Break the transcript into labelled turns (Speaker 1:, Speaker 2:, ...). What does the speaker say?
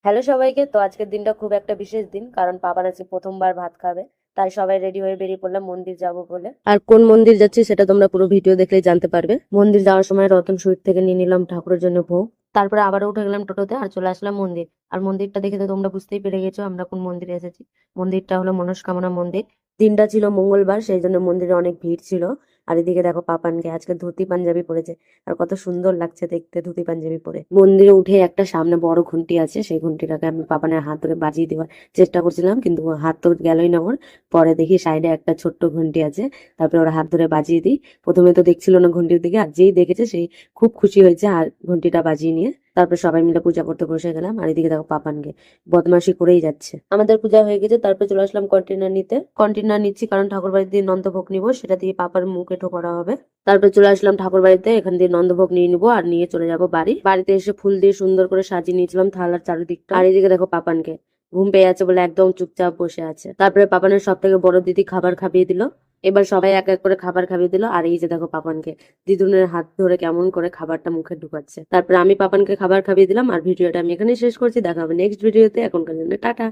Speaker 1: Hello সবাইকে। তো আজকের দিনটা খুব একটা বিশেষ দিন, কারণ পাপার আজকে প্রথমবার ভাত খাবে। তাই সবাই রেডি হয়ে বেরিয়ে পড়লাম মন্দির যাব বলে। আর কোন মন্দির যাচ্ছি সেটা তোমরা পুরো ভিডিও দেখলেই জানতে পারবে। মন্দির যাওয়ার সময় রতন সুইট থেকে নিয়ে নিলাম ঠাকুরের জন্য ভোগ। তারপরে আবারও উঠে গেলাম টোটোতে আর চলে আসলাম মন্দির। আর মন্দিরটা দেখে তো তোমরা বুঝতেই পেরে গেছো আমরা কোন মন্দিরে এসেছি। মন্দিরটা হলো মনস্কামনা মন্দির। দিনটা ছিল মঙ্গলবার, সেই জন্য মন্দিরে অনেক ভিড় ছিল। আর এদিকে দেখো পাপানকে আজকে ধুতি পাঞ্জাবি পরেছে। আর কত সুন্দর লাগছে দেখতে ধুতি পাঞ্জাবি পরে। মন্দিরে উঠে একটা সামনে বড় ঘন্টি আছে, সেই ঘন্টিটাকে আমি পাপানের হাত ধরে বাজিয়ে দেওয়ার চেষ্টা করছিলাম, কিন্তু ও হাত তো গেলই না ওর। পরে দেখি সাইডে একটা ছোট্ট ঘন্টি আছে, তারপরে ওর হাত ধরে বাজিয়ে দিই। প্রথমে তো দেখছিল না ঘন্টির দিকে, আর যেই দেখেছে সেই খুব খুশি হয়েছে আর ঘন্টিটা বাজিয়ে নিয়ে তারপর সবাই মিলে পূজা করতে বসে গেলাম। আর এদিকে দেখো পাপানকে বদমাশি করেই যাচ্ছে। আমাদের পূজা হয়ে গেছে, তারপরে চলে আসলাম কন্টেনার নিতে। কন্টেনার নিচ্ছি কারণ ঠাকুর বাড়িতে দিয়ে নন্দভোগ নিবো, সেটা দিয়ে পাপার মুখে ঠোকরা হবে। তারপরে চলে আসলাম ঠাকুর বাড়িতে, এখান দিয়ে নন্দভোগ নিয়ে নিবো আর নিয়ে চলে যাব বাড়ি। বাড়িতে এসে ফুল দিয়ে সুন্দর করে সাজিয়ে নিয়েছিলাম থালার চারিদিকটা। আর এদিকে দেখো পাপানকে ঘুম পেয়ে আছে বলে একদম চুপচাপ বসে আছে। তারপরে পাপানের সব থেকে বড় দিদি খাবার খাইয়ে দিল। এবার সবাই এক এক করে খাবার খাইয়ে দিল। আর এই যে দেখো পাপানকে দিদুনের হাত ধরে কেমন করে খাবারটা মুখে ঢুকাচ্ছে। তারপরে আমি পাপানকে খাবার খাইয়ে দিলাম। আর ভিডিওটা আমি এখানে শেষ করছি, দেখা হবে নেক্সট ভিডিওতে। এখনকার জন্য টাটা।